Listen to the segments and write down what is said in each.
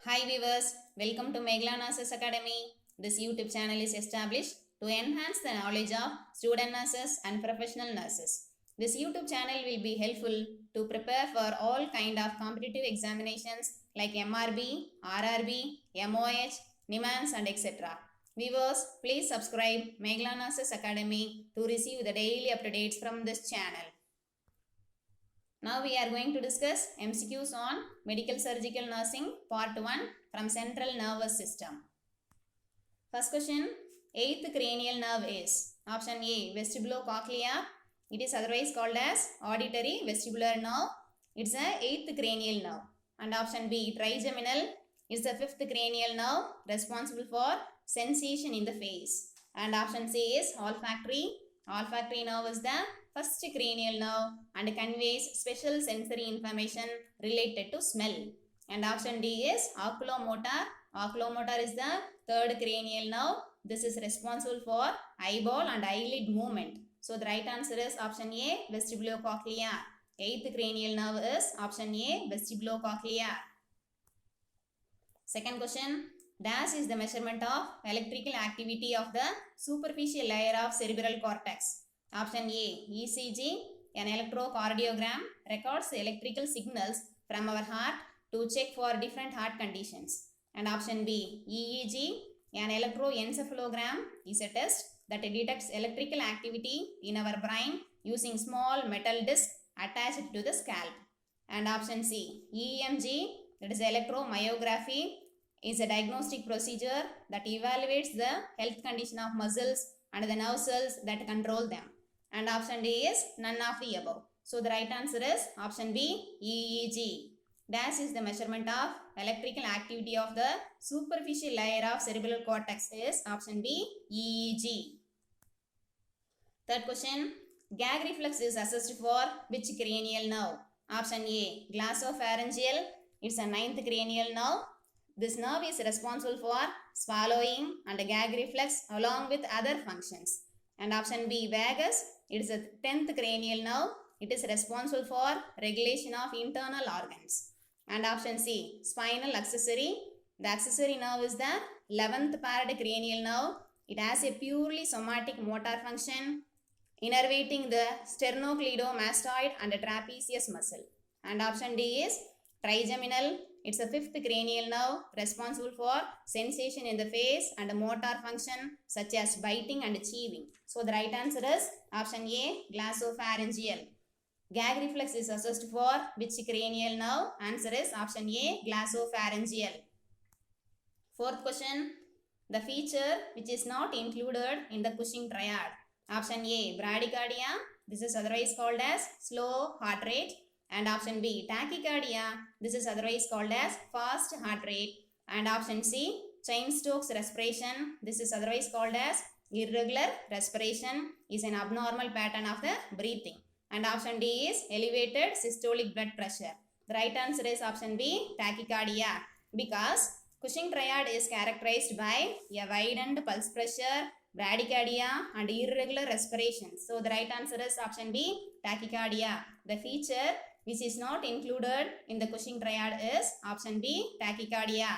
Hi viewers, welcome to Megla Nurses Academy. This YouTube channel is established to enhance the knowledge of student nurses and professional nurses. This YouTube channel will be helpful to prepare for all kind of competitive examinations like MRB, RRB, MOH, NIMANS and etc. Viewers, please subscribe Megla Nurses Academy to receive the daily updates from this channel. Now we are going to discuss MCQs on Medical Surgical Nursing Part 1 from Central Nervous System. First question, 8th cranial nerve is option A, vestibulocochlear. It is otherwise called as auditory vestibular nerve. It's a 8th cranial nerve. And option B, trigeminal. It's the 5th cranial nerve responsible for sensation in the face. And option C is olfactory. Olfactory nerve is the first cranial nerve and conveys special sensory information related to smell. And option D is oculomotor. Oculomotor is the third cranial nerve. This is responsible for eyeball and eyelid movement. So the right answer is option A, vestibulocochlear. 8th cranial nerve is option A, vestibulocochlear. Second question, dash is the measurement of electrical activity of the superficial layer of cerebral cortex. Option A, ECG. An electrocardiogram records electrical signals from our heart to check for different heart conditions. And option B, EEG. An electroencephalogram is a test that detects electrical activity in our brain using small metal disc attached to the scalp. And option C, EMG, that is electromyography, is a diagnostic procedure that evaluates the health condition of muscles and the nerve cells that control them. And option D is none of the above. So the right answer is option B, EEG. Dash is the measurement of electrical activity of the superficial layer of cerebral cortex is option B, EEG. Third question, gag reflex is assessed for which cranial nerve? Option A, glossopharyngeal. It's a 9th cranial nerve. This nerve is responsible for swallowing and gag reflex along with other functions. And option B, vagus. It is a 10th cranial nerve. It is responsible for regulation of internal organs. And option C, spinal accessory. The accessory nerve is the 11th paired cranial nerve. It has a purely somatic motor function, innervating the sternocleidomastoid and trapezius muscle. And option D is trigeminal. It's a 5th cranial nerve responsible for sensation in the face and motor function such as biting and chewing. So the right answer is option A, glossopharyngeal. Gag reflex is assessed for which cranial nerve? Answer is option A, glossopharyngeal. Fourth question, the feature which is not included in the Cushing triad. Option A, bradycardia. This is otherwise called as slow heart rate. And option B, tachycardia. This is otherwise called as fast heart rate. And option C, Cheyne-Stokes respiration. This is otherwise called as irregular respiration, is an abnormal pattern of the breathing. And option D is elevated systolic blood pressure. The right answer is option B, tachycardia, because Cushing triad is characterized by a widened pulse pressure, bradycardia and irregular respiration. So the right answer is option B, tachycardia. The feature which is not included in the Cushing triad is option B, tachycardia.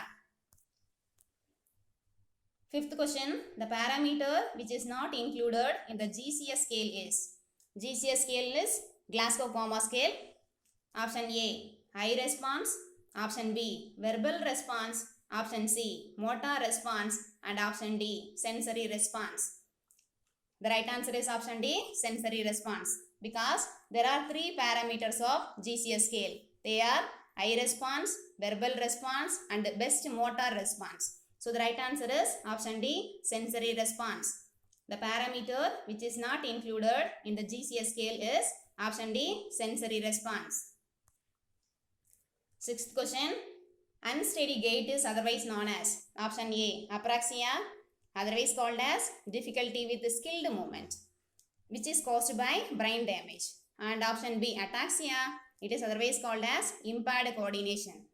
Fifth question, the parameter which is not included in the GCS scale is. GCS scale is Glasgow Coma scale. Option A, eye response. Option B, verbal response. Option C, motor response. And option D, sensory response. The right answer is option D, sensory response, because there are 3 parameters of GCS scale. They are eye response, verbal response and best motor response. So the right answer is option D, sensory response. The parameter which is not included in the GCS scale is option D, sensory response. Sixth question, unsteady gait is otherwise known as. Option A, apraxia, otherwise called as difficulty with skilled movement, which is caused by brain damage. And option B, ataxia, it is otherwise called as impaired coordination.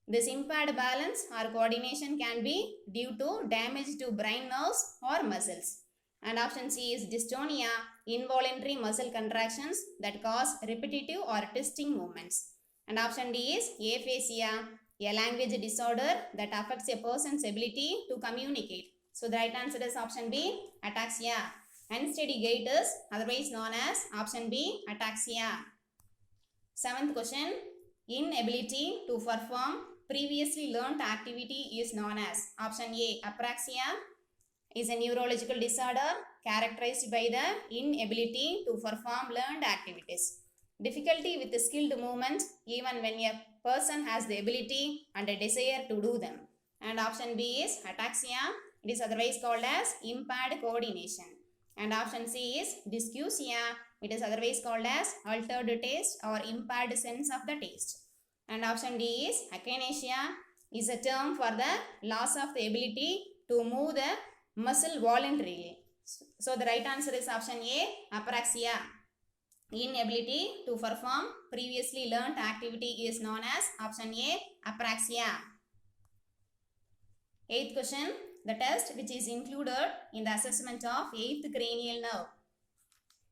This impaired balance or coordination can be due to damage to brain nerves or muscles. And option C is dystonia, involuntary muscle contractions that cause repetitive or twisting movements. And option D is aphasia, A language disorder that affects a person's ability to communicate. So the right answer is option B, ataxia. Unsteady gait is otherwise known as option B, ataxia. 7th question. Inability to perform previously learnt activity is known as option A, apraxia. Is a neurological disorder characterized by the inability to perform learned activities. Difficulty with the skilled movements even when a person has the ability and a desire to do them. And option B is ataxia. It is otherwise called as impaired coordination. And option C is dysgeusia. It is otherwise called as altered taste or impaired sense of the taste. And option D is akinesia. Is a term for the loss of the ability to move the muscle voluntarily. So the right answer is option A, apraxia. Inability to perform previously learnt activity is known as option A, apraxia. 8th question. The test which is included in the assessment of 8th cranial nerve.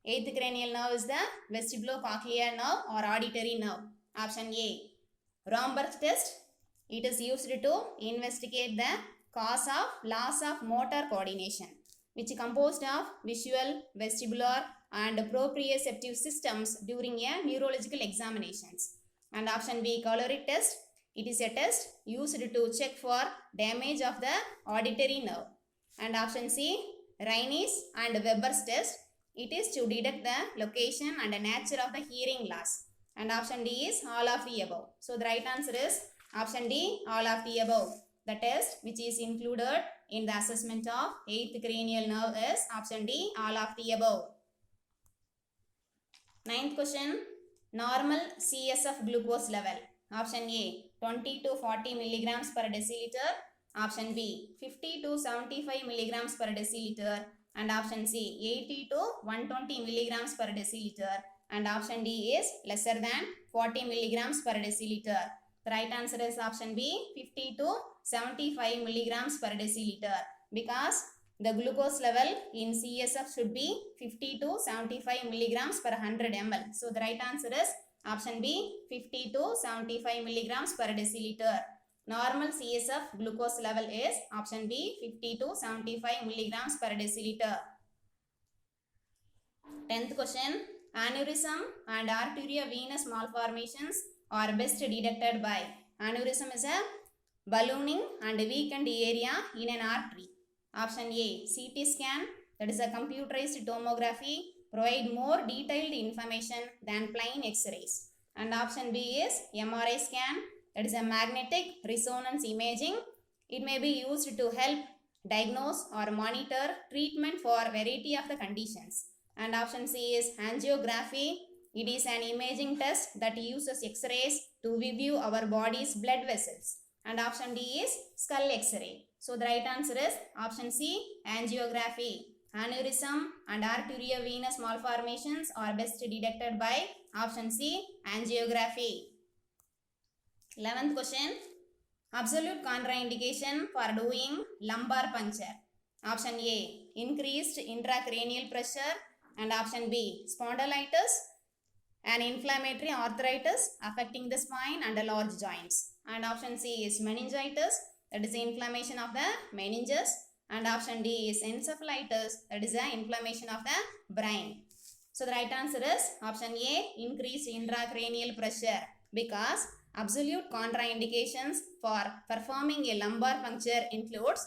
8th cranial nerve is the vestibulocochlear nerve or auditory nerve. Option A, Romberg test. It is used to investigate the cause of loss of motor coordination, which is composed of visual, vestibular and proprioceptive systems during a neurological examinations. And option B, Coloric test. It is a test used to check for damage of the auditory nerve. And option C, Raynaud's and Weber's test. It is to detect the location and the nature of the hearing loss. And option D is all of the above. So the right answer is option D, all of the above. The test which is included in the assessment of 8th cranial nerve is option D, all of the above. 9th question. Normal CSF glucose level. Option A, 20 to 40 milligrams per deciliter. Option B, 50 to 75 milligrams per deciliter. And option C, 80 to 120 milligrams per deciliter. And option D is lesser than 40 milligrams per deciliter. The right answer is option B, 50 to 75 milligrams per deciliter, because the glucose level in CSF should be 50 to 75 milligrams per 100 ml. So the right answer is option B, 50 to 75 milligrams per deciliter. Normal CSF glucose level is option B, 50 to 75 milligrams per deciliter. 10th question. Aneurysm and arteriovenous malformations are best detected by. Aneurysm is a ballooning and weakened area in an artery. Option A, CT scan, that is a computerized tomography, provide more detailed information than plain X-rays. And option B is MRI scan, that is a magnetic resonance imaging. It may be used to help diagnose or monitor treatment for variety of the conditions. And option C is angiography. It is an imaging test that uses X-rays to review our body's blood vessels. And option D is skull X-ray. So the right answer is option C, angiography. Aneurysm and arteriovenous malformations are best detected by option C, angiography. 11th question. Absolute contraindication for doing lumbar puncture. Option A, increased intracranial pressure. And option B, spondylitis, an inflammatory arthritis affecting the spine and the large joints. And option C is meningitis, that is the inflammation of the meninges. And option D is encephalitis, that is the inflammation of the brain. So the right answer is option A, increased intracranial pressure, because absolute contraindications for performing a lumbar puncture includes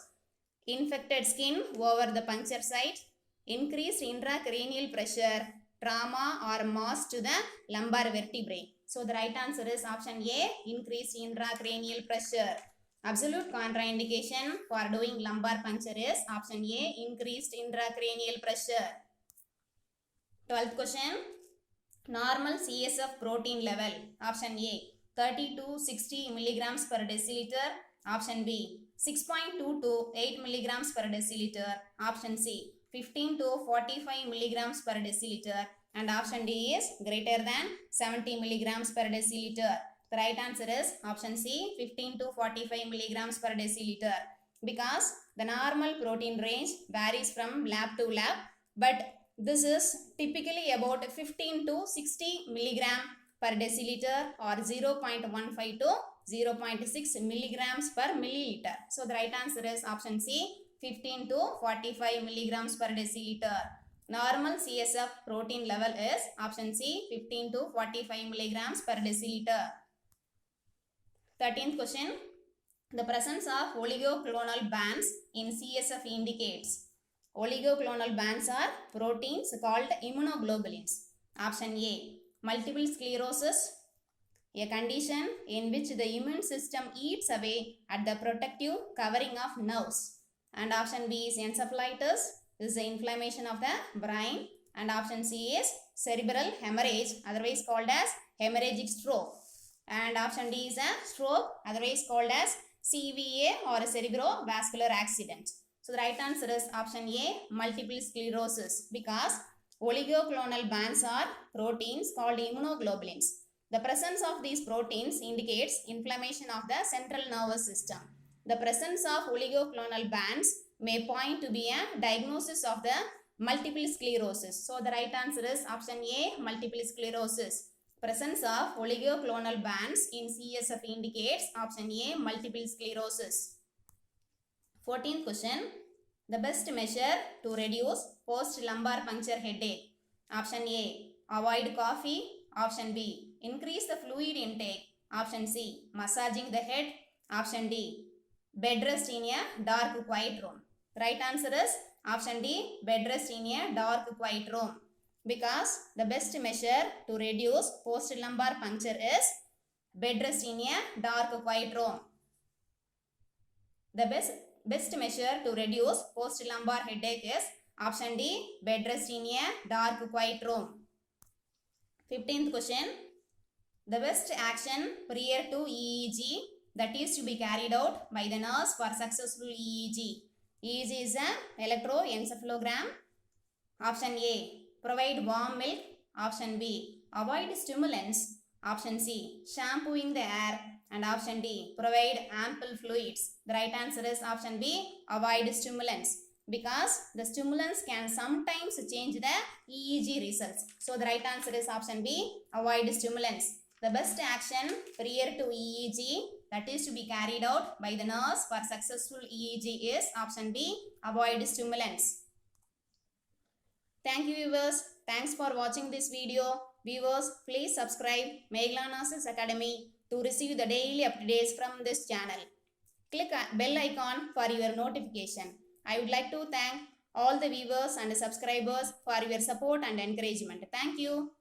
infected skin over the puncture site, increased intracranial pressure, trauma or mass to the lumbar vertebrae. So the right answer is option A, increased intracranial pressure. Absolute contraindication for doing lumbar puncture is option A, increased intracranial pressure. 12th question. Normal CSF protein level. Option A, 30 to 60 milligrams per deciliter. Option B, 6.2 to 8 milligrams per deciliter. Option C, 15 to 45 milligrams per deciliter. And option D is greater than 70 milligrams per deciliter. The right answer is option C, 15 to 45 milligrams per deciliter, because the normal protein range varies from lab to lab, but this is typically about 15 to 60 milligram per deciliter or 0.15 to 0.6 milligrams per milliliter. So the right answer is option C, 15 to 45 milligrams per deciliter. Normal CSF protein level is option C, 15 to 45 milligrams per deciliter. 13th question. The presence of oligoclonal bands in CSF indicates. Oligoclonal bands are proteins called immunoglobulins. Option A, multiple sclerosis, a condition in which the immune system eats away at the protective covering of nerves. And option B is encephalitis, this is the inflammation of the brain. And option C is cerebral hemorrhage, otherwise called as hemorrhagic stroke. And option D is a stroke, otherwise called as CVA or a cerebrovascular accident. So the right answer is option A, multiple sclerosis, because oligoclonal bands are proteins called immunoglobulins. The presence of these proteins indicates inflammation of the central nervous system. The presence of oligoclonal bands may point to be a diagnosis of the multiple sclerosis. So the right answer is option A, multiple sclerosis. Presence of oligoclonal bands in CSF indicates option A, multiple sclerosis. 14th question. The best measure to reduce post-lumbar puncture headache. Option A, avoid coffee. Option B, increase the fluid intake. Option C, massaging the head. Option D, bed rest in a dark quiet room. Right answer is option D, bed rest in a dark quiet room. Because the best measure to reduce post-lumbar puncture is bed rest in a dark quiet room. The best measure to reduce post-lumbar headache is option D, bed rest in a dark quiet room. 15th question. The best action prior to EEG that is to be carried out by the nurse for successful EEG. EEG is an electroencephalogram. Option A, provide warm milk. Option B, avoid stimulants. Option C, shampooing the air. And option D, provide ample fluids. The right answer is option B, avoid stimulants, because the stimulants can sometimes change the EEG results. So the right answer is option B, avoid stimulants. The best action prior to EEG that is to be carried out by the nurse for successful EEG is option B, avoid stimulants. Thank you viewers. Thanks for watching this video. Viewers, please subscribe Meghla Nurses Academy to receive the daily updates from this channel. Click bell icon for your notification. I would like to thank all the viewers and subscribers for your support and encouragement. Thank you.